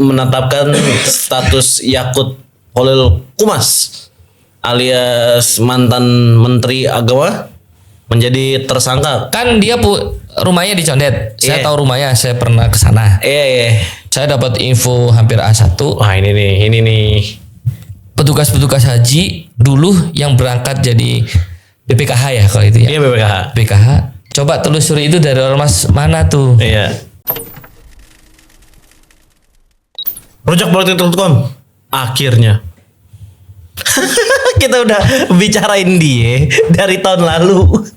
menetapkan status Yakut Holil Kumas alias mantan Menteri Agama menjadi tersangka. Kan dia rumahnya di Condet. Saya Iya. tahu rumahnya, saya pernah ke sana. Iya. Saya dapat info hampir A1. Wah ini nih. Petugas-petugas haji dulu yang berangkat jadi BPKH ya kalau itu ya. Iya BPKH. BPKH. Coba telusuri itu dari ormas mana tuh? Iya. Rujakpolitik.com. Akhirnya kita udah bicarain dia dari tahun lalu.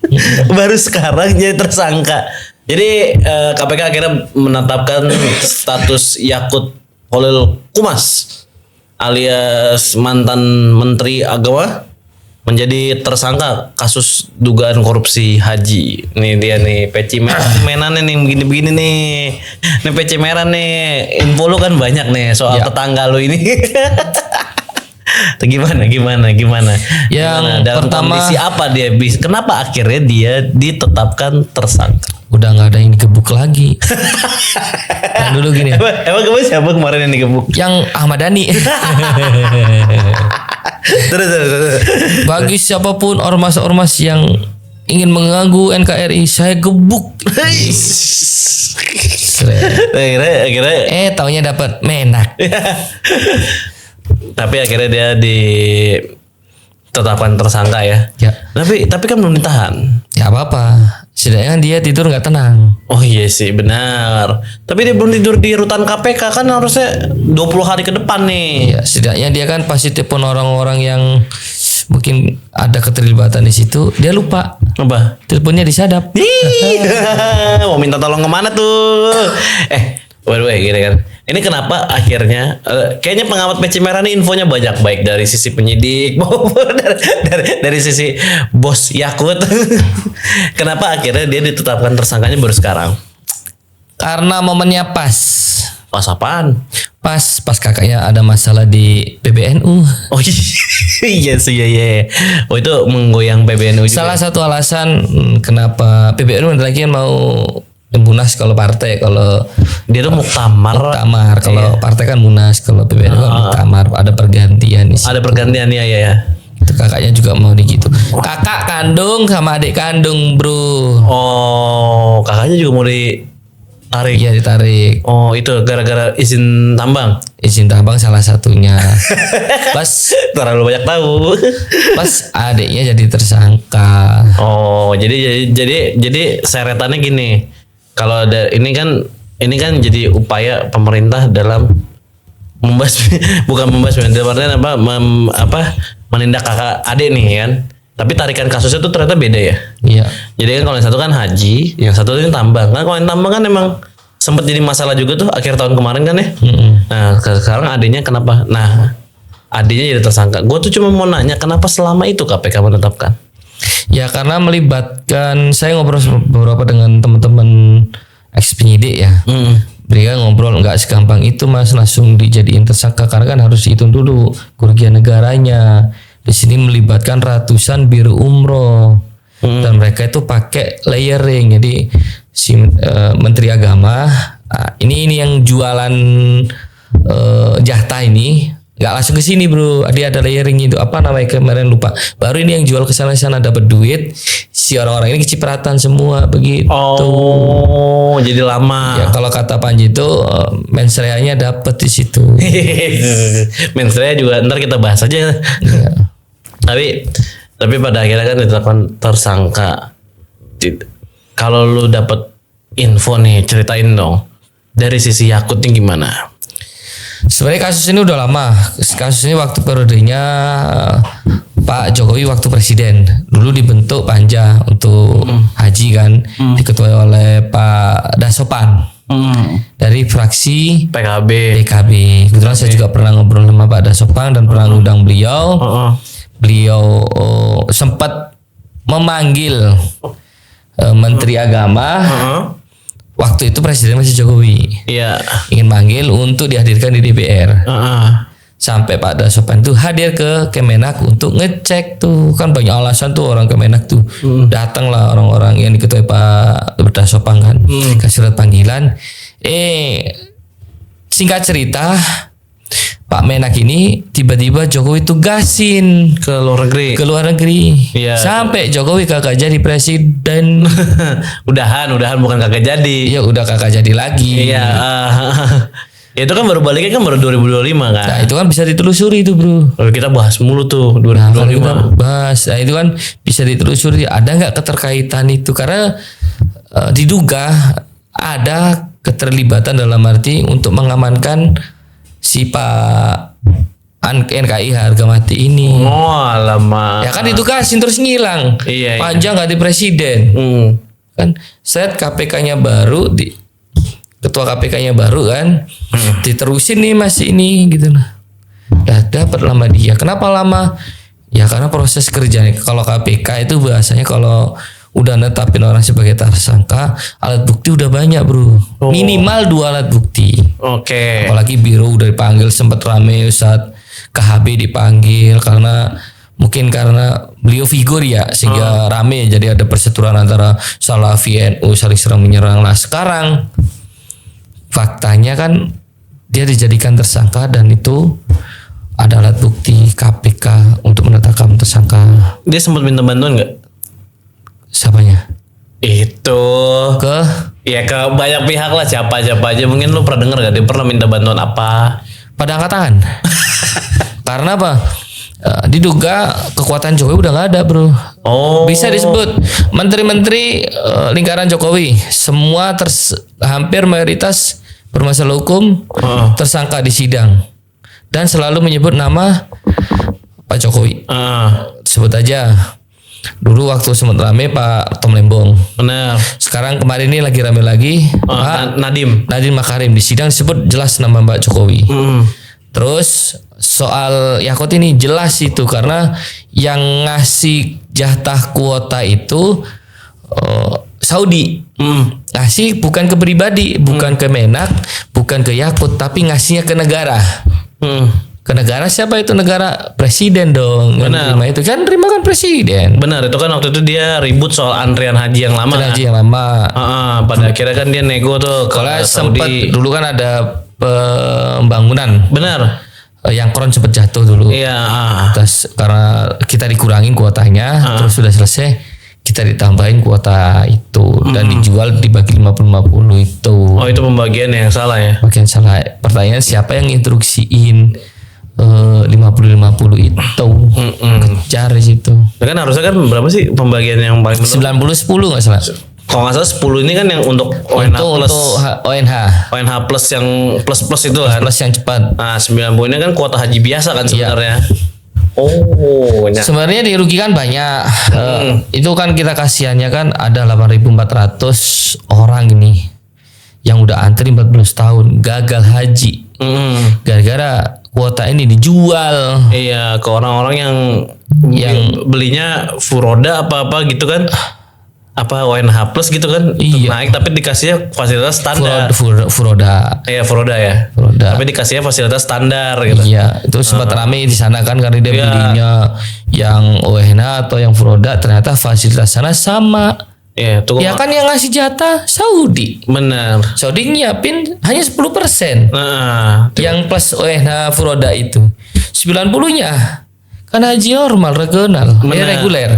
Baru sekarang jadi tersangka. Jadi KPK akhirnya menetapkan status Yakut Holil Kumas alias mantan Menteri Agama menjadi tersangka kasus dugaan korupsi haji. Nih dia nih peci merah nih begini-begini nih. Nih peci merah nih. Info lu kan banyak nih soal Ya. tetangga lu ini. Gimana? Yang dalam pertama- kondisi apa dia bisa? Kenapa akhirnya dia ditetapkan tersangka? Udah nggak ada yang digebuk lagi. Yang dulu gini. Emang kemarin siapa kemarin yang digebuk? Yang Ahmad Dhani. Terus. Bagi siapapun ormas-ormas yang ingin mengganggu NKRI, saya gebuk. Akhirnya Taunya dapat menak. tapi akhirnya dia ditetapkan tersangka ya. Ya, Tapi kan belum ditahan. ya apa-apa. Setidaknya dia tidur nggak tenang. Oh iya sih benar. Tapi dia belum tidur di rutan KPK kan harusnya 20 hari ke depan nih. Ya, setidaknya dia kan pasti telepon orang-orang yang mungkin ada keterlibatan di situ. Dia lupa. Apa? Teleponnya disadap. Mau minta tolong kemana tuh? Waduh, gini kan. Ini kenapa akhirnya kayaknya pengamat peci merah nih infonya banyak baik dari sisi penyidik maupun dari sisi bos Yakut. Kenapa akhirnya dia ditetapkan tersangkanya baru sekarang? Karena momennya pas. Pas apaan? Pas kakaknya ada masalah di PBNU. Oh iya sih iya. Oh itu menggoyang PBNU juga. Salah satu alasan kenapa PBNU lagi mau munas kalau partai, kalau Dia tuh muktamar. kalau partai kan munas, kalau PBNU kan muktamar, ada pergantian di situ. Ada pergantian ya. Itu kakaknya juga mau di gitu. Kakak kandung sama adik kandung, bro. Oh, kakaknya juga mau ditarik. Iya ditarik. Oh, itu gara-gara izin tambang. Izin tambang salah satunya. Pas Terlalu banyak tahu. pas adiknya jadi tersangka. Oh, jadi seretannya gini. Kalau ada ini kan jadi upaya pemerintah dalam bukan membahas dalam artian menindak kakak adik nih kan. Tapi tarikan kasusnya tuh ternyata beda ya. Iya. Jadi kan kalau yang satu kan haji, yang satu ini tambang. Kan kalau yang tambang kan emang sempat jadi masalah juga tuh akhir tahun kemarin kan ya. Nah, sekarang adiknya kenapa? Nah, adiknya jadi tersangka. Gue tuh cuma mau nanya kenapa selama itu KPK menetapkan? Ya karena melibatkan, saya ngobrol beberapa dengan teman-teman ex penyidik ya. Mereka ngobrol nggak segampang itu mas langsung dijadiin tersangka karena kan harus dihitung dulu kerugian negaranya. Di sini melibatkan ratusan biro umroh dan mereka itu pakai layering. Jadi si Menteri Agama ini yang jualan jatah ini nggak langsung ke sini bro, dia ada layering itu apa namanya kemarin lupa. Baru ini yang jual ke sana dapat duit, si orang-orang ini kecipratan semua begitu. Oh, jadi lama. Ya kalau kata Panji itu mensreanya dapat di situ. Mensrea juga ntar kita bahas aja. Ya. Tapi pada akhirnya kan ditetapkan tersangka. Kalau lu dapat info nih, ceritain dong. Dari sisi Yakutnya gimana? Sebenarnya kasus ini udah lama. Kasus ini waktu periodenya Pak Jokowi waktu presiden. Dulu dibentuk panja untuk haji kan, diketuai oleh Pak Dasopan dari fraksi PKB. Kebetulan saya juga pernah ngobrol sama Pak Dasopan dan pernah ngundang beliau. Beliau sempat memanggil Menteri Agama. Waktu itu presiden masih Jokowi. Iya. Ingin manggil untuk dihadirkan di DPR. Sampai Pak Dasopan tuh hadir ke Kemenak untuk ngecek tuh, kan banyak alasan tuh orang Kemenak tuh. Datanglah orang-orang yang diketuai Pak Dasopan kan, kasih surat panggilan. singkat cerita, Pak Menak ini tiba-tiba Jokowi tugasin Ke luar negeri. ke luar negeri. Iya. Sampai Jokowi kagak jadi presiden. udahan bukan kagak jadi. Ya udah kagak jadi lagi. Iya. Ya itu kan baru baliknya kan baru 2025 kan. Nah itu kan bisa ditelusuri itu bro. Lalu kita bahas mulu tuh Nah kalau kita 2025. bahas, nah itu kan bisa ditelusuri ada nggak keterkaitan itu karena diduga ada keterlibatan dalam arti untuk mengamankan si Pak NKI harga mati ini. Oh alamak. Ya kan ditugasin terus ngilang. Iya, Panjang ganti presiden. Kan set KPK-nya baru ketua KPK-nya baru kan. Diterusin nih masih ini gitu lah. Dapat lama dia. Kenapa lama? Ya karena proses kerjanya. Kalau KPK itu bahasanya kalau udah netapin orang sebagai tersangka, alat bukti udah banyak bro. Minimal 2 alat bukti. Oke. Apalagi biro udah dipanggil, sempat rame saat KHB dipanggil karena beliau figur ya sehingga rame, jadi ada perseteruan antara Salafi NU saling serang menyerang. Nah sekarang faktanya kan dia dijadikan tersangka dan itu ada alat bukti KPK untuk menetapkan tersangka. Dia sempat minta bantuan nggak? Siapanya? Itu Ke ya ke banyak pihak lah, siapa aja. Mungkin lu pernah denger gak dia pernah minta bantuan apa? pada angkat tangan. Karena apa? Diduga kekuatan Jokowi udah nggak ada bro. Oh. Bisa disebut menteri-menteri lingkaran Jokowi semua hampir mayoritas bermasalah hukum tersangka di sidang dan selalu menyebut nama Pak Jokowi. Sebut aja dulu waktu sempat rame Pak Tom Lembong. Benar. Sekarang kemarin ini lagi rame lagi Pak Nadiem Makarim, di sidang disebut jelas nama Mbak Jokowi. Terus soal Yakut ini jelas itu karena yang ngasih jatah kuota itu Saudi. Ngasih bukan ke pribadi, bukan ke Menak, bukan ke Yakut, tapi ngasihnya ke negara. Ke negara siapa itu? Negara presiden dong. Benar. Itu kan terima kan presiden. Benar, itu kan waktu itu dia ribut soal antrian haji yang lama. Haji yang lama. Pada akhirnya kan dia nego tuh ke Kalau Saudi. sempat dulu kan ada pembangunan. Benar. Yang Kron sempat jatuh dulu. Iya. Terus karena kita dikurangin kuotanya, terus sudah selesai kita ditambahin kuota itu dan dijual dibagi 50-50 itu. Oh itu pembagian yang salah ya? Bagian salah. Pertanyaan siapa yang instruksiin 50-50 itu? Kejar di situ. Kan harusnya kan berapa sih pembagian yang paling benar? 90-10 nggak salah. Kalau nggak salah 10 ini kan yang untuk ONH plus. Untuk ONH. ONH plus yang plus itu kan. Plus yang cepat. Nah 90 ini kan kuota haji biasa kan sebenarnya. Oh, sebenarnya dirugikan banyak. Itu kan kita kasihannya kan ada 8.400 orang ini yang udah antri 14 tahun gagal haji. Gara-gara kuota ini dijual. Iya, ke orang-orang yang belinya furoda apa-apa gitu kan. Apa ONH plus gitu kan. Iya. Naik tapi dikasihnya fasilitas standar. Furoda. Iya, furoda ya. Furoda. Tapi dikasihnya fasilitas standar gitu. Iya, itu sempat rame di sana kan karena dia belinya yang ONH atau yang furoda, ternyata fasilitas sana sama. Iya, tuh. Ya kan yang ngasih jatah Saudi. Benar. Saudi nyiapin hanya 10%. Nah, Yang plus ONH furoda itu 90-nya kan haji normal regional, reguler.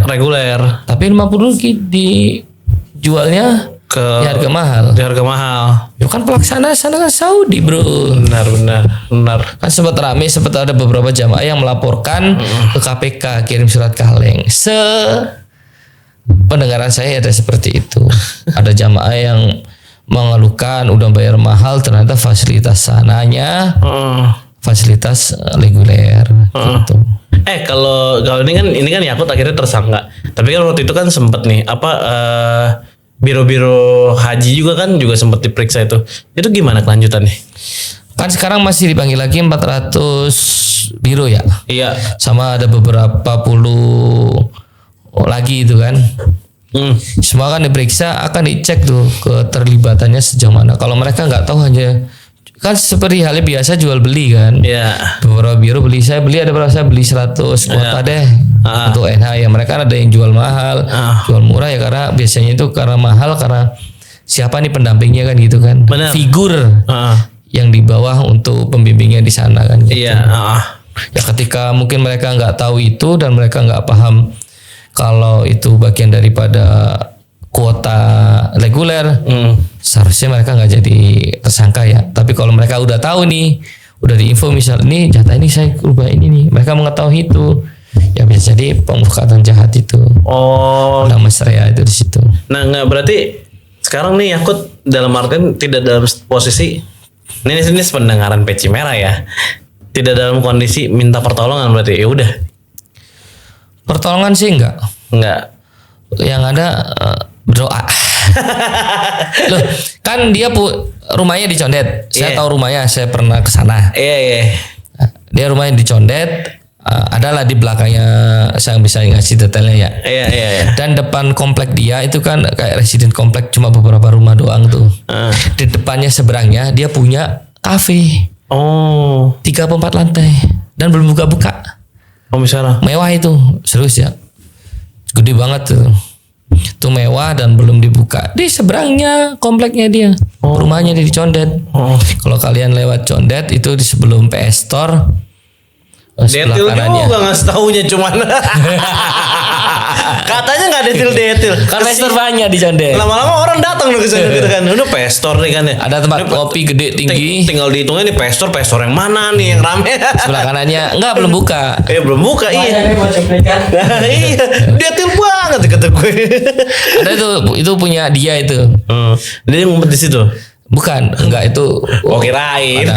Tapi 50 dijualnya ke di harga mahal. Di harga mahal. Ya kan pelaksana sana kan Saudi, bro. Benar. Kan sempat ada beberapa jamaah yang melaporkan ke KPK kirim surat kaleng. Pendengaran saya ada seperti itu. Ada jamaah yang mengeluhkan udah bayar mahal, ternyata fasilitas sananya fasilitas reguler gitu. Kalau ini kan Yakut akhirnya tersangka. Tapi kan waktu itu kan sempet nih biro-biro haji juga sempat diperiksa itu. Itu gimana kelanjutannya? Kan sekarang masih dipanggil lagi 400 biro ya. Iya. Sama ada beberapa puluh lagi itu kan. Semua kan diperiksa, akan dicek tuh keterlibatannya sejauh mana. Kalau mereka nggak tahu hanya kan seperti halnya biasa jual beli kan. Iya. Beberapa biro saya beli 100 kuota deh untuk NH ya. Mereka ada yang jual mahal, jual murah ya karena biasanya itu karena mahal karena siapa nih pendampingnya kan gitu kan. Benar. Figur yang di bawah untuk pembimbingnya di sana kan. Gitu. Iya. Ya ketika mungkin mereka nggak tahu itu dan mereka nggak paham kalau itu bagian daripada kuota reguler, seharusnya mereka nggak jadi tersangka ya. Tapi kalau mereka udah tahu nih, udah diinfo misal ini jatah ini saya ubah ini nih, mereka mengetahui itu, ya bisa jadi pemufakatan jahat itu. Oh. Nama Srea itu di situ. Nah nggak berarti sekarang nih Yakut dalam artian tidak dalam posisi ini pendengaran peci merah ya. Tidak dalam kondisi minta pertolongan berarti ya udah. Pertolongan sih enggak. Yang ada berdoa. Loh, kan dia rumahnya di Condet. Saya tahu rumahnya, saya pernah ke sana. Iya. Dia rumahnya di Condet. Adalah di belakangnya saya bisa ngasih detailnya ya. Iya. Dan depan komplek dia itu kan kayak residen komplek cuma beberapa rumah doang tuh. Di depannya seberangnya dia punya kafe. Oh. 3 atau 4 lantai dan belum buka-buka. Oh misalnya. Mewah itu, serius ya. Gede banget tuh. Itu mewah dan belum dibuka. Di seberangnya kompleknya dia. Rumahnya di Condet. Kalau kalian lewat Condet itu di sebelum PS Store. Sebelah Detil kanannya. juga nggak setahunya cuman. Katanya nggak detil. Kan Master banyak di Condet. Lama-lama orang datang loh ke sana gitu kan. Udah pestor nih kan ya. Ada tempat kopi gede tinggi. Tinggal dihitungnya nih pestor yang mana nih yang rame. Sebelah kanannya enggak belum buka. Belum buka iya. Iya, detil banget kata gue. Ada itu punya dia itu. Dia ngumpet di situ. Bukan, enggak itu. Kirain.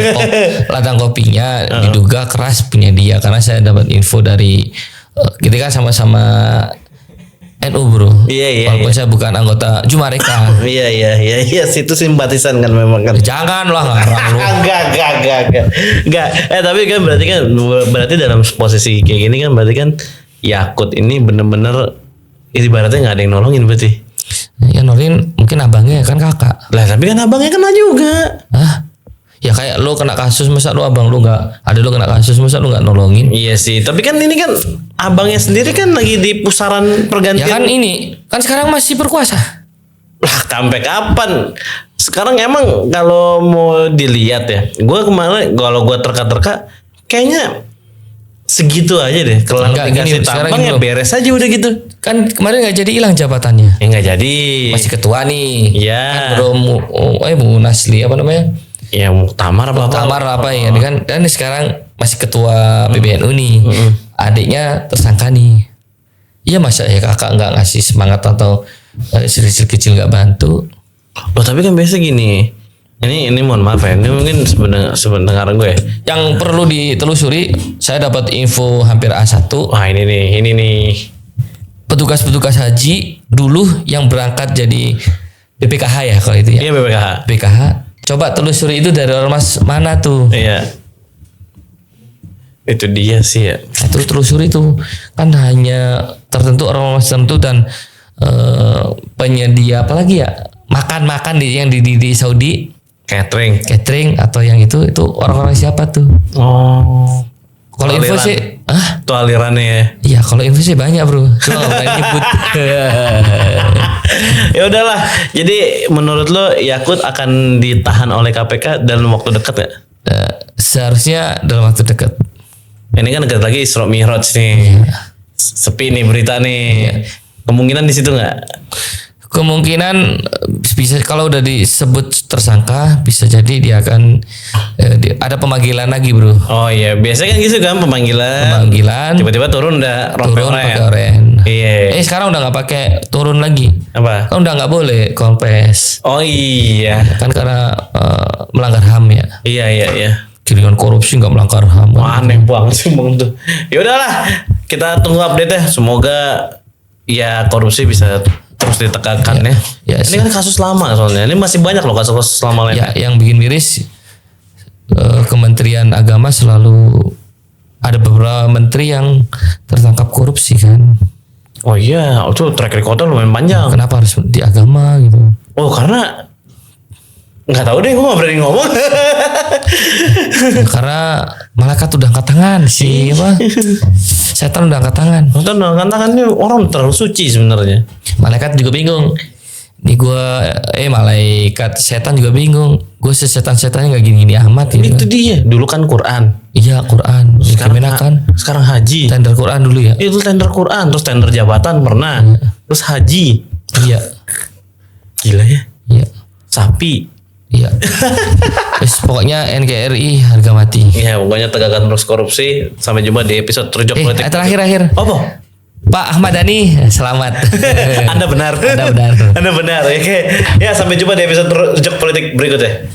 Ladang kopinya diduga keras punya dia karena saya dapat info dari kita kan sama-sama NU bro. Iya. Walaupun saya bukan anggota Jumareka. Iya. Situ simpatisan kan memang kan. Jangan lah ngarang lu. Enggak. Tapi kan berarti dalam posisi kayak gini kan berarti kan Yakut ini bener-bener ibaratnya nggak ada yang nolongin berarti. Ya nolongin mungkin abangnya kan kakak. Lah tapi kan abangnya kena juga. Hah? Ya kayak lu kena kasus masa lu abang lu nggak ada, lu kena kasus masa lu nggak nolongin? Iya sih, tapi kan ini kan abangnya sendiri kan lagi di pusaran pergantian. Ya kan ini kan sekarang masih berkuasa. Lah sampai kapan? Sekarang emang kalau mau dilihat ya, gue kemarin kalau gue terka-terka kayaknya segitu aja deh. Kalau dikasih tampang ya beres aja udah gitu. Kan kemarin nggak jadi hilang jabatannya. Ya nggak jadi. Masih ketua nih. Iya. Kan Bu Nasli apa namanya? Ya Muktamar apa ya kan? Dan sekarang masih ketua PBNU nih. Adiknya tersangka nih. Iya masa ya kakak nggak ngasih semangat atau kecil kecil nggak bantu? Oh tapi kan biasa gini. Ini mohon maaf ya. Ini mungkin sebenarnya gue. Yang perlu ditelusuri, saya dapat info hampir A1. Wah ini nih. Petugas-petugas haji dulu yang berangkat jadi BPKH ya kalau itu ya. Iya BPKH. Coba telusuri itu dari ormas mana tuh? Iya. Itu dia sih ya. Terus telusuri itu kan hanya tertentu ormas tertentu dan penyedia apalagi ya makan yang di Saudi. Catering atau yang itu orang-orang siapa tuh? Oh. Kalau info sih, itu alirannya ya. Iya, kalau info sih banyak bro. Cuma nggak berani nyebut. Ya udahlah. Jadi menurut lo Yakut akan ditahan oleh KPK dalam waktu dekat ya? Seharusnya dalam waktu dekat. Ini kan dekat lagi Isra Mi'raj nih. Sepi nih berita nih. Kemungkinan di situ nggak? Kemungkinan bisa kalau udah disebut tersangka bisa jadi dia akan ada pemanggilan lagi bro. Oh iya biasanya kan gitu kan pemanggilan. Tiba-tiba turun udah pakai oren. Iya. Sekarang udah nggak pakai turun lagi. Apa? Kan udah nggak boleh kompes. Oh iya. Kan karena melanggar HAM ya. Iya. Kiringan korupsi nggak melanggar HAM. Aneh banget sih bang tuh. Ya udahlah kita tunggu update ya. Semoga ya korupsi bisa terus ditekankan ya. Ini kan kasus lama soalnya. Ini masih banyak loh kasus lama lainnya. Ya, yang bikin miris Kementerian Agama selalu ada beberapa menteri yang tertangkap korupsi kan. Oh iya, itu track recordnya lumayan panjang. Kenapa harus di agama gitu? Oh karena nggak tahu deh, gue nggak berani ngomong. Karena malaikat udah angkat tangan sih, apa? Setan udah angkat tangan. Setan udah angkat tangan ini orang terlalu suci sebenarnya. Malaikat juga bingung. Nih gue malaikat setan juga bingung. Gue sesetan-setannya nggak gini-gini amat gitu. Itu dia. Dulu kan Quran. Iya Quran. Sekarang Kemenakan. sekarang haji. Tender Quran dulu ya. Itu tender Quran, terus tender jabatan pernah. Terus haji. Iya. Gila ya. Iya. Sapi. Iya. Terus pokoknya NKRI harga mati. Ya pokoknya tegakkan terus korupsi. Sampai jumpa di episode Terjok Politik. Terakhir. Apa? Pak Ahmad Dhani, selamat. Anda benar. Anda benar. Anda benar. Oke. Ya sampai jumpa di episode Terjok Politik berikutnya.